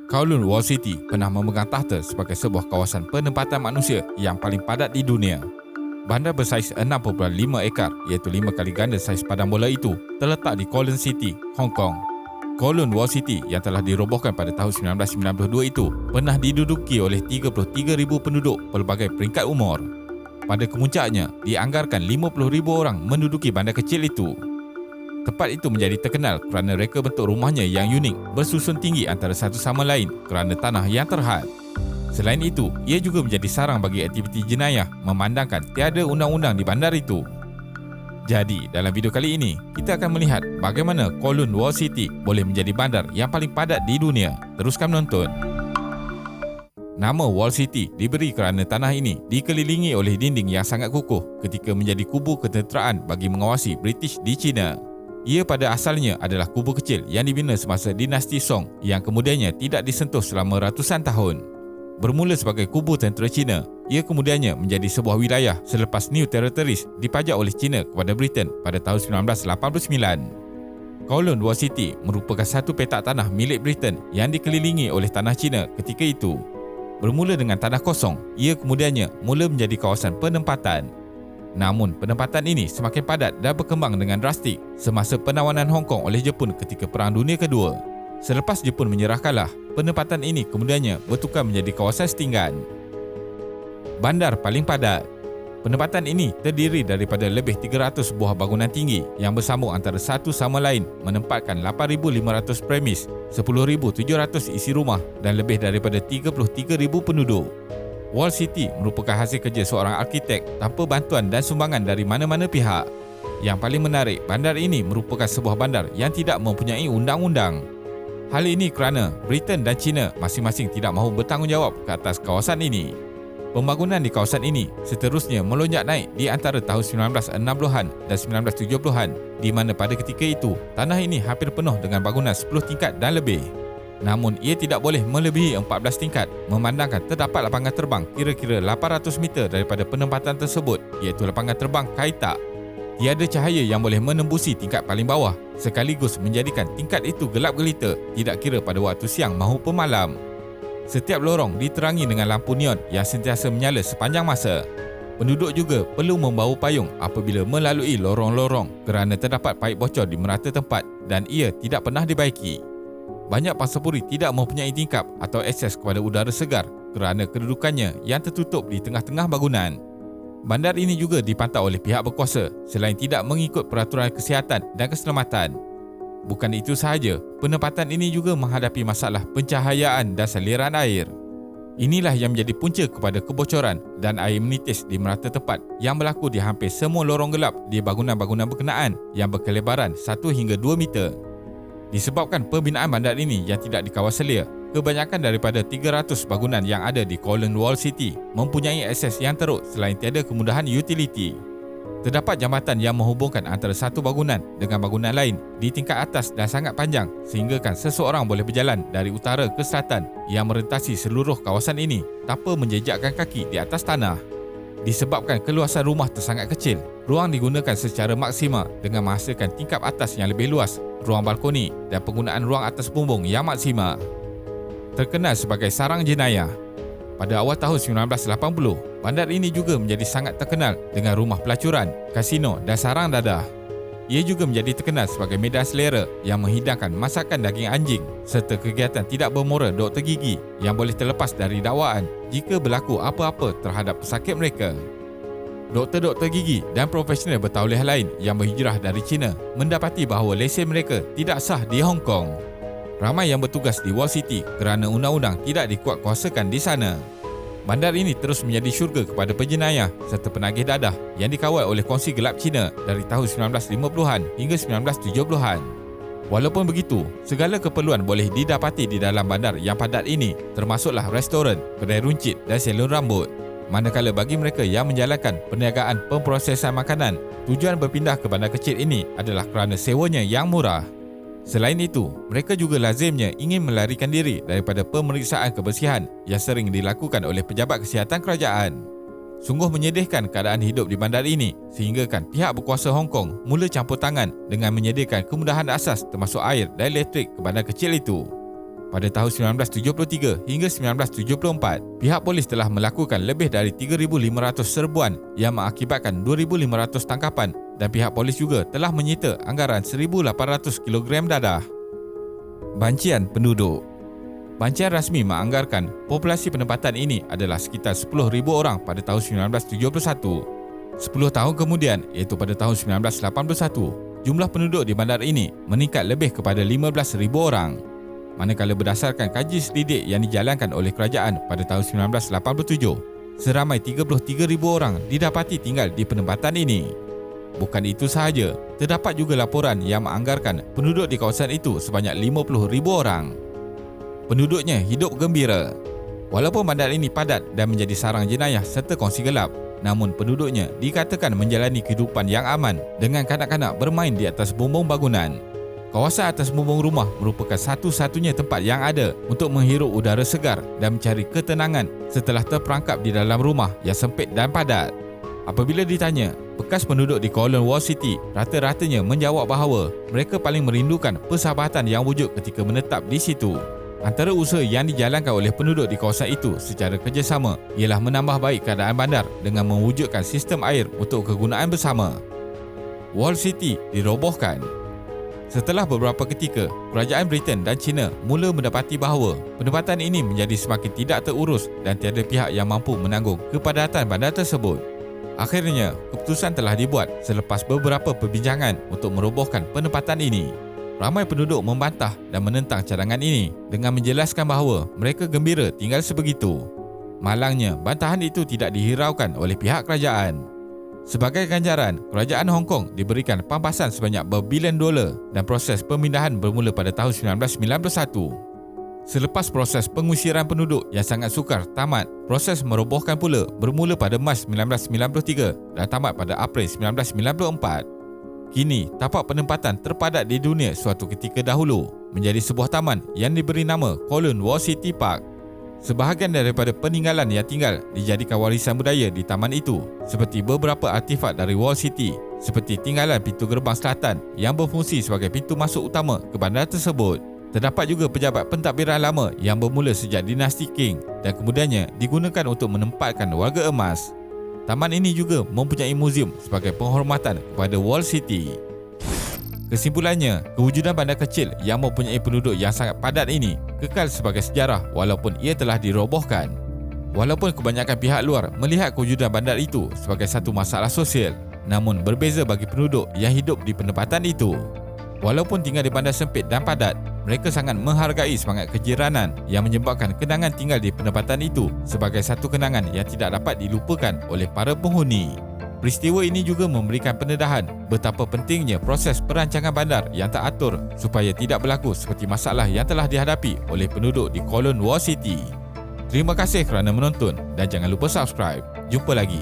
Kowloon Wall City pernah memegang tahta sebagai sebuah kawasan penempatan manusia yang paling padat di dunia. Bandar bersaiz 6.5 ekar iaitu 5 kali ganda saiz padang bola itu terletak di Kowloon City, Hong Kong. Kowloon Wall City yang telah dirobohkan pada tahun 1992 itu pernah diduduki oleh 33,000 penduduk pelbagai peringkat umur. Pada kemuncaknya, dianggarkan 50,000 orang menduduki bandar kecil itu. Tempat itu menjadi terkenal kerana reka bentuk rumahnya yang unik bersusun tinggi antara satu sama lain kerana tanah yang terhad. Selain itu, ia juga menjadi sarang bagi aktiviti jenayah memandangkan tiada undang-undang di bandar itu. Jadi, dalam video kali ini, kita akan melihat bagaimana Kowloon Wall City boleh menjadi bandar yang paling padat di dunia. Teruskan menonton. Nama Wall City diberi kerana tanah ini dikelilingi oleh dinding yang sangat kukuh ketika menjadi kubu ketenteraan bagi mengawasi British di China. Ia pada asalnya adalah kubu kecil yang dibina semasa dinasti Song yang kemudiannya tidak disentuh selama ratusan tahun. Bermula sebagai kubu tentera China, ia kemudiannya menjadi sebuah wilayah selepas New Territories dipajak oleh China kepada Britain pada tahun 1989. Kowloon Wall City merupakan satu petak tanah milik Britain yang dikelilingi oleh tanah China ketika itu. Bermula dengan tanah kosong, ia kemudiannya mula menjadi kawasan penempatan. Namun, penempatan ini semakin padat dan berkembang dengan drastik semasa penawanan Hong Kong oleh Jepun ketika Perang Dunia Kedua. Selepas Jepun menyerah kalah, penempatan ini kemudiannya bertukar menjadi kawasan setinggan. Bandar paling padat. Penempatan ini terdiri daripada lebih 300 buah bangunan tinggi yang bersambung antara satu sama lain menempatkan 8,500 premis, 10,700 isi rumah dan lebih daripada 33,000 penduduk. Wall City merupakan hasil kerja seorang arkitek tanpa bantuan dan sumbangan dari mana-mana pihak. Yang paling menarik, bandar ini merupakan sebuah bandar yang tidak mempunyai undang-undang. Hal ini kerana Britain dan China masing-masing tidak mahu bertanggungjawab ke atas kawasan ini. Pembangunan di kawasan ini seterusnya melonjak naik di antara tahun 1960-an dan 1970-an, di mana pada ketika itu tanah ini hampir penuh dengan bangunan 10 tingkat dan lebih. Namun ia tidak boleh melebihi 14 tingkat memandangkan terdapat lapangan terbang kira-kira 800 meter daripada penempatan tersebut iaitu lapangan terbang Kai Tak. Tiada cahaya yang boleh menembusi tingkat paling bawah sekaligus menjadikan tingkat itu gelap gelita tidak kira pada waktu siang maupun malam. Setiap lorong diterangi dengan lampu neon yang sentiasa menyala sepanjang masa. Penduduk juga perlu membawa payung apabila melalui lorong-lorong kerana terdapat paip bocor di merata tempat dan ia tidak pernah dibaiki. Banyak pangsapuri tidak mempunyai tingkap atau akses kepada udara segar kerana kedudukannya yang tertutup di tengah-tengah bangunan. Bandar ini juga dipantau oleh pihak berkuasa selain tidak mengikut peraturan kesihatan dan keselamatan. Bukan itu sahaja, penempatan ini juga menghadapi masalah pencahayaan dan saliran air. Inilah yang menjadi punca kepada kebocoran dan air menitis di merata tempat yang berlaku di hampir semua lorong gelap di bangunan-bangunan berkenaan yang berkelebaran 1 hingga 2 meter. Disebabkan pembinaan bandar ini yang tidak dikawal selia, kebanyakan daripada 300 bangunan yang ada di Kowloon Wall City mempunyai akses yang teruk selain tiada kemudahan utiliti. Terdapat jambatan yang menghubungkan antara satu bangunan dengan bangunan lain di tingkat atas dan sangat panjang sehinggakan seseorang boleh berjalan dari utara ke selatan yang merentasi seluruh kawasan ini tanpa menjejakkan kaki di atas tanah. Disebabkan keluasan rumah tersangat kecil, ruang digunakan secara maksima dengan menghasilkan tingkap atas yang lebih luas, ruang balkoni dan penggunaan ruang atas bumbung yang maksima. Terkenal sebagai sarang jenayah. Pada awal tahun 1980, bandar ini juga menjadi sangat terkenal dengan rumah pelacuran, kasino dan sarang dadah. Ia juga menjadi terkenal sebagai medan selera yang menghidangkan masakan daging anjing serta kegiatan tidak bermoral doktor gigi yang boleh terlepas dari dakwaan jika berlaku apa-apa terhadap pesakit mereka. Doktor-doktor gigi dan profesional bertauliah lain yang berhijrah dari China mendapati bahawa lesen mereka tidak sah di Hong Kong. Ramai yang bertugas di Wall City kerana undang-undang tidak dikuatkuasakan di sana. Bandar ini terus menjadi syurga kepada penjenayah serta penagih dadah yang dikawal oleh kongsi gelap China dari tahun 1950-an hingga 1970-an. Walaupun begitu, segala keperluan boleh didapati di dalam bandar yang padat ini, termasuklah restoran, kedai runcit dan salon rambut. Manakala bagi mereka yang menjalankan perniagaan pemprosesan makanan, tujuan berpindah ke bandar kecil ini adalah kerana sewanya yang murah. Selain itu, mereka juga lazimnya ingin melarikan diri daripada pemeriksaan kebersihan yang sering dilakukan oleh pejabat kesihatan kerajaan. Sungguh menyedihkan keadaan hidup di bandar ini sehinggakan pihak berkuasa Hong Kong mula campur tangan dengan menyediakan kemudahan asas termasuk air dan elektrik ke bandar kecil itu. pada tahun 1973 hingga 1974, pihak polis telah melakukan lebih dari 3,500 serbuan yang mengakibatkan 2,500 tangkapan dan pihak polis juga telah menyita anggaran 1,800 kilogram dadah. Bancian penduduk. Bancian rasmi menganggarkan populasi penempatan ini adalah sekitar 10,000 orang pada tahun 1971. 10 tahun kemudian, iaitu pada tahun 1981, jumlah penduduk di bandar ini meningkat lebih kepada 15,000 orang. Manakala berdasarkan kaji selidik yang dijalankan oleh kerajaan pada tahun 1987, seramai 33,000 orang didapati tinggal di penempatan ini. Bukan itu sahaja, terdapat juga laporan yang menganggarkan penduduk di kawasan itu sebanyak 50,000 orang. Penduduknya hidup gembira. Walaupun bandar ini padat dan menjadi sarang jenayah serta kongsi gelap, namun penduduknya dikatakan menjalani kehidupan yang aman dengan kanak-kanak bermain di atas bumbung bangunan. Kawasan atas bumbung rumah merupakan satu-satunya tempat yang ada untuk menghirup udara segar dan mencari ketenangan setelah terperangkap di dalam rumah yang sempit dan padat. Apabila ditanya, bekas penduduk di Kowloon Wall City rata-ratanya menjawab bahawa mereka paling merindukan persahabatan yang wujud ketika menetap di situ. Antara usaha yang dijalankan oleh penduduk di kawasan itu secara kerjasama ialah menambah baik keadaan bandar dengan mewujudkan sistem air untuk kegunaan bersama. Wall City dirobohkan. Setelah beberapa ketika, kerajaan Britain dan China mula mendapati bahawa penempatan ini menjadi semakin tidak terurus dan tiada pihak yang mampu menanggung kepadatan bandar tersebut. Akhirnya, keputusan telah dibuat selepas beberapa perbincangan untuk merobohkan penempatan ini. Ramai penduduk membantah dan menentang cadangan ini dengan menjelaskan bahawa mereka gembira tinggal sebegitu. Malangnya, bantahan itu tidak dihiraukan oleh pihak kerajaan. Sebagai ganjaran, kerajaan Hong Kong diberikan pampasan sebanyak berbilion dolar dan proses pemindahan bermula pada tahun 1991. Selepas proses pengusiran penduduk yang sangat sukar tamat, proses merobohkan pula bermula pada Mac 1993 dan tamat pada April 1994. Kini, tapak penempatan terpadat di dunia suatu ketika dahulu menjadi sebuah taman yang diberi nama Kowloon Wall City Park. Sebahagian daripada peninggalan yang tinggal dijadikan warisan budaya di taman itu, seperti beberapa artifak dari Wall City, seperti tinggalan pintu gerbang selatan yang berfungsi sebagai pintu masuk utama ke bandar tersebut. Terdapat juga pejabat pentadbiran lama yang bermula sejak dinasti Qing dan kemudiannya digunakan untuk menempatkan warga emas. Taman ini juga mempunyai muzium sebagai penghormatan kepada Wall City. Kesimpulannya, kewujudan bandar kecil yang mempunyai penduduk yang sangat padat ini kekal sebagai sejarah walaupun ia telah dirobohkan. Walaupun kebanyakan pihak luar melihat kewujudan bandar itu sebagai satu masalah sosial, namun berbeza bagi penduduk yang hidup di penempatan itu. Walaupun tinggal di bandar sempit dan padat, mereka sangat menghargai semangat kejiranan yang menyebabkan kenangan tinggal di penempatan itu sebagai satu kenangan yang tidak dapat dilupakan oleh para penghuni. Peristiwa ini juga memberikan pendedahan betapa pentingnya proses perancangan bandar yang teratur supaya tidak berlaku seperti masalah yang telah dihadapi oleh penduduk di Kowloon Wall City. Terima kasih kerana menonton dan jangan lupa subscribe. Jumpa lagi.